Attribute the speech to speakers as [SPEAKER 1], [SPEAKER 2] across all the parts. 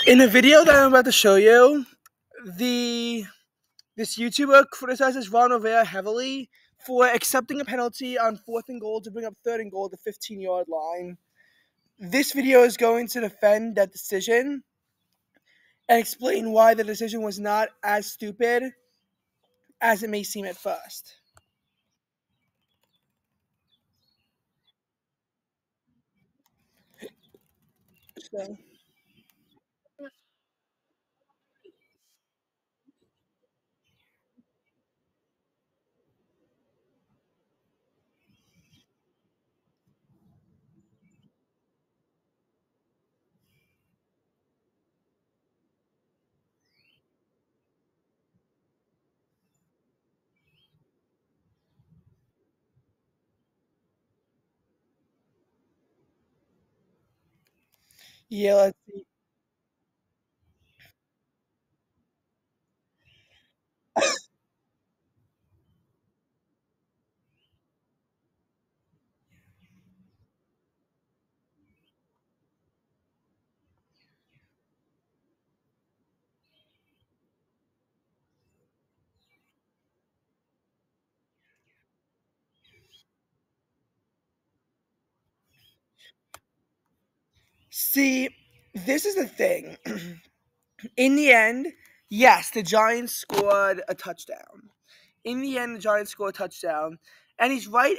[SPEAKER 1] In the video that I'm about to show you, the this YouTuber criticizes Ron Rivera heavily for accepting a penalty on 4th and goal to bring up 3rd and goal at the 15-yard line. This video is going to defend that decision and explain why the decision was not as stupid as it may seem at first. So, yeah, let's see. See, this is the thing. In the end, yes, the Giants scored a touchdown. In the end, the Giants score a touchdown, and he's right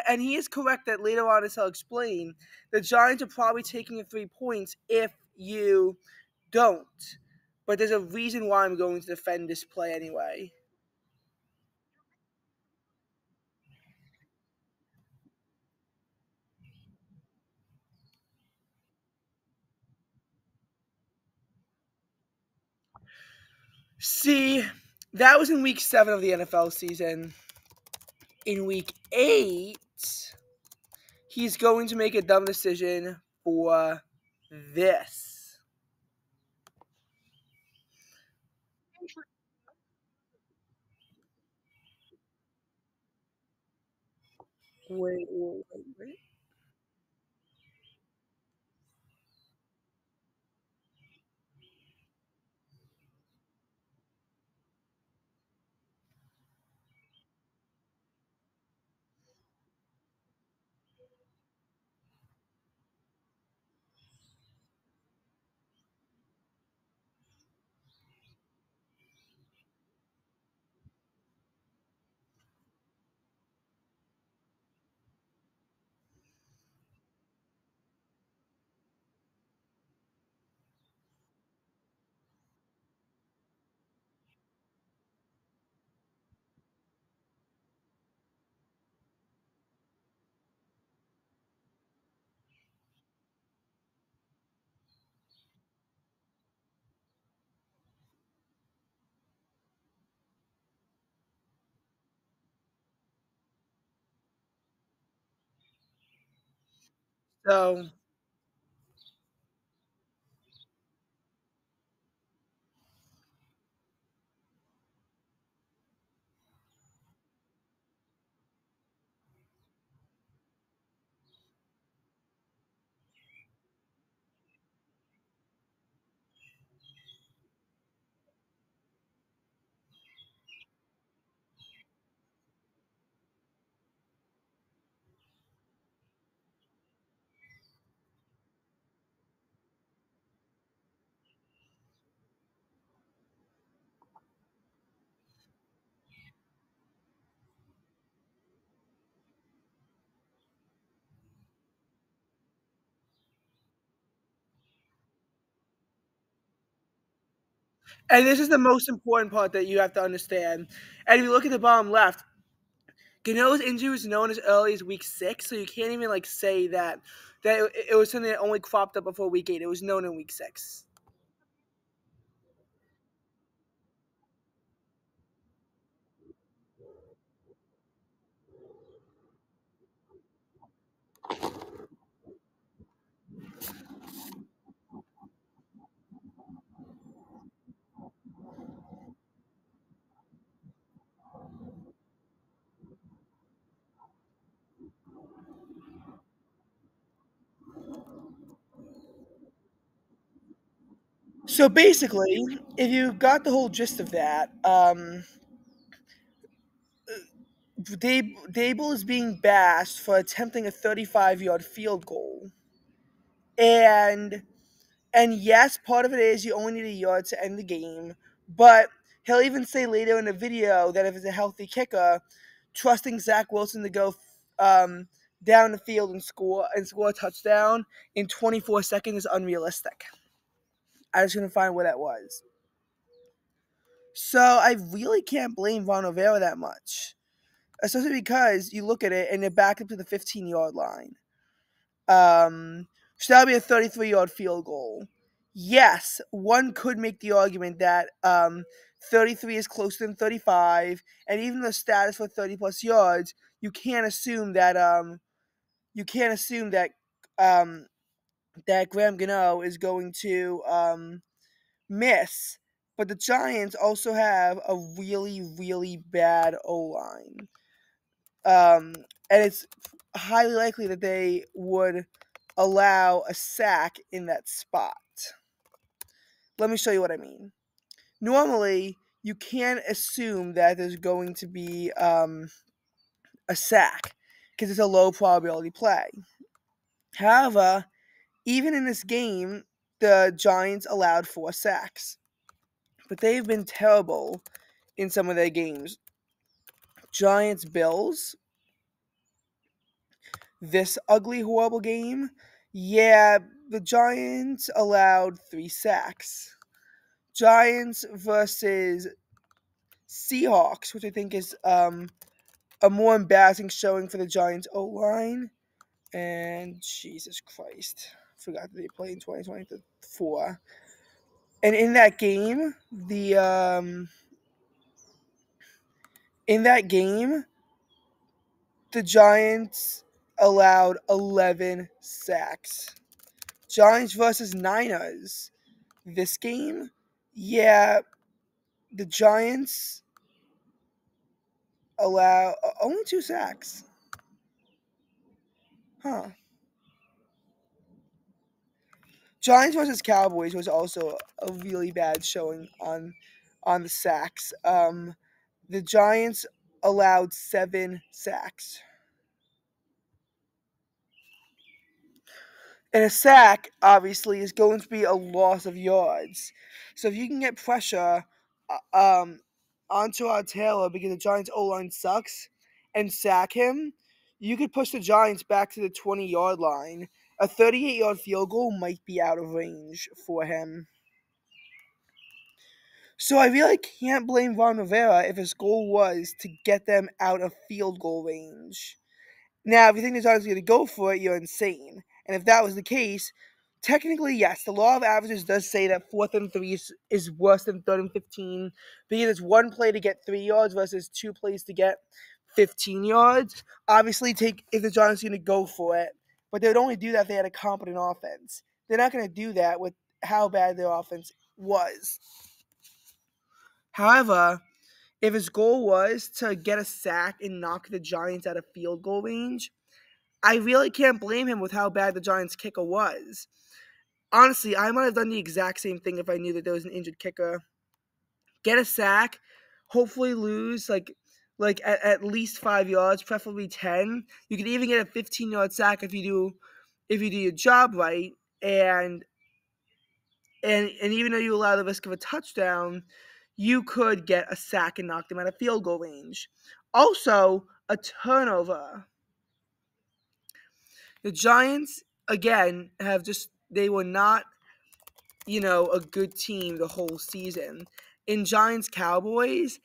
[SPEAKER 1] and he is correct that later on, as I'll explain, the Giants are probably taking the 3 points if you don't. But there's a reason why I'm going to defend this play anyway. See, that was in week 7 of the NFL season. In week 8, he's going to make a dumb decision for this. Wait. So, and this is the most important part that you have to understand. And if you look at the bottom left, Gano's injury was known as early as week 6, so you can't even say that it was something that only cropped up before week 8. It was known in week 6. So basically, if you got the whole gist of that, Dable is being bashed for attempting a 35-yard field goal, and yes, part of it is you only need a yard to end the game, but he'll even say later in the video that if it's a healthy kicker, trusting Zach Wilson to go um, down the field and score a touchdown in 24 seconds is unrealistic. I just couldn't find where that was. So I really can't blame Ron Rivera that much, especially because you look at it and they're back up to the 15-yard line. So that'll be a 33-yard field goal. Yes, one could make the argument that 33 is closer than 35, and even the status for 30 plus yards, you can't assume that um, that Graham Gano is going to miss. But the Giants also have a really, really bad O line. And it's highly likely that they would allow a sack in that spot. Let me show you what I mean. Normally, you can't assume that there's going to be a sack because it's a low probability play. However, even in this game, the Giants allowed 4 sacks, but they've been terrible in some of their games. Giants Bills, this ugly, horrible game, yeah, the Giants allowed 3 sacks. Giants versus Seahawks, which I think is a more embarrassing showing for the Giants O line. And Jesus Christ, forgot that they played in 2024. And in that game, the Giants allowed 11 sacks. Giants versus Niners. This game, yeah, the Giants allow only 2 sacks. Huh. Giants versus Cowboys was also a really bad showing on the sacks. The Giants allowed 7 sacks. And a sack, obviously, is going to be a loss of yards. So if you can get pressure onto our Taylor because the Giants' O-line sucks and sack him, you could push the Giants back to the 20-yard line. A 38-yard field goal might be out of range for him. So I really can't blame Ron Rivera if his goal was to get them out of field goal range. Now, if you think the Giants are going to go for it, you're insane. And if that was the case, technically, yes, the law of averages does say that 4th and 3 is worse than 3rd and 15 because it's 1 play to get 3 yards versus 2 plays to get 15 yards. Obviously, if the Giants are going to go for it, but they would only do that if they had a competent offense. They're not going to do that with how bad their offense was. However, if his goal was to get a sack and knock the Giants out of field goal range, I really can't blame him with how bad the Giants' kicker was. Honestly, I might have done the exact same thing if I knew that there was an injured kicker. Get a sack, hopefully lose at least 5 yards, preferably 10. You could even get a 15-yard sack if you do your job right, and even though you allow the risk of a touchdown, you could get a sack and knock them out of field goal range. Also, a turnover. The Giants, again, they were not, a good team the whole season. In Giants Cowboys,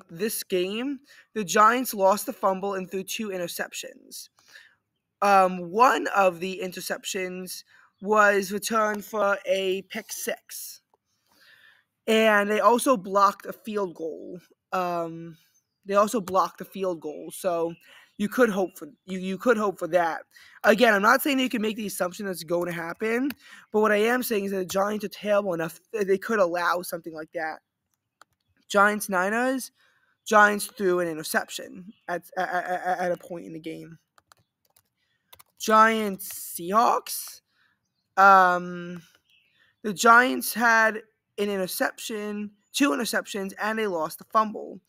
[SPEAKER 1] this game, the Giants lost the fumble and threw 2 interceptions. One of the interceptions was returned for a pick 6. And they also blocked a field goal. So you could hope for that. Again, I'm not saying that you can make the assumption that's going to happen, but what I am saying is that the Giants are terrible enough that they could allow something like that. Giants Niners, Giants threw an interception at a point in the game. Giants Seahawks, the The Giants had an interception, two interceptions, and they lost the fumble.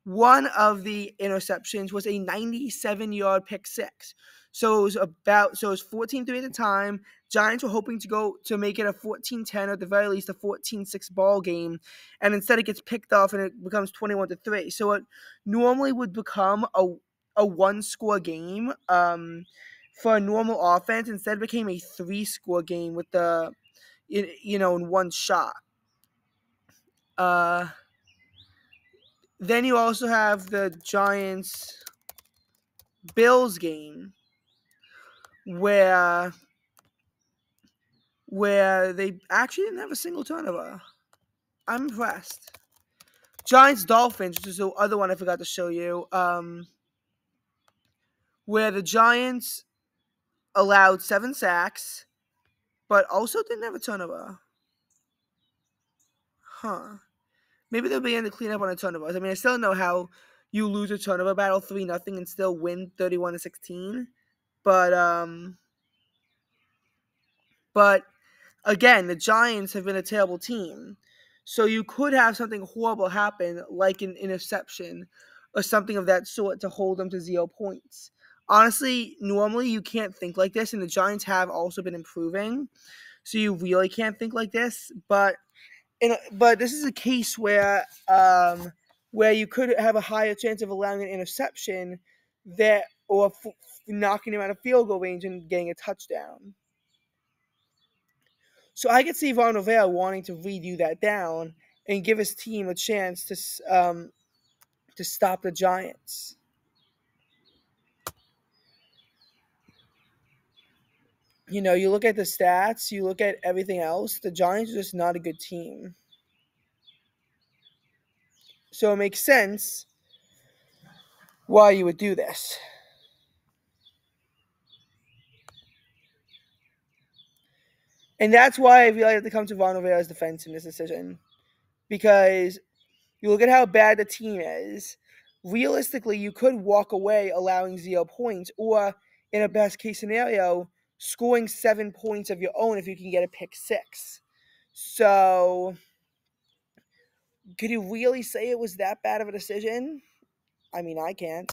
[SPEAKER 1] One of the interceptions was a 97-yard pick six. So it was 14-3 at the time. Giants were hoping to go to make it a 14-10 or at the very least a 14-6 ball game, and instead it gets picked off and it becomes 21-3. So it normally would become a one-score game for a normal offense. Instead, it became a three-score game with in one shot. Uh, then you also have the Giants Bills game where they actually didn't have a single turnover. I'm impressed. Giants Dolphins, which is the other one I forgot to show you, where the Giants allowed 7 sacks, but also didn't have a turnover. Huh. Maybe they'll begin to clean up on the turnovers. I mean, I still don't know how you lose a turnover battle 3-0 and still win 31-16. But again, the Giants have been a terrible team. So you could have something horrible happen, like an interception or something of that sort, to hold them to 0 points. Honestly, normally you can't think like this, and the Giants have also been improving. So you really can't think like this. But this is a case where you could have a higher chance of allowing an interception or knocking him out of field goal range and getting a touchdown. So I could see Ron Rivera wanting to redo that down and give his team a chance to stop the Giants. You look at the stats, you look at everything else. The Giants are just not a good team. So it makes sense why you would do this. And that's why I really have to come to Ron Rivera's defense in this decision. Because you look at how bad the team is. Realistically, you could walk away allowing 0 points, or in a best case scenario, scoring 7 points of your own if you can get a pick six. So, could you really say it was that bad of a decision? I mean, I can't.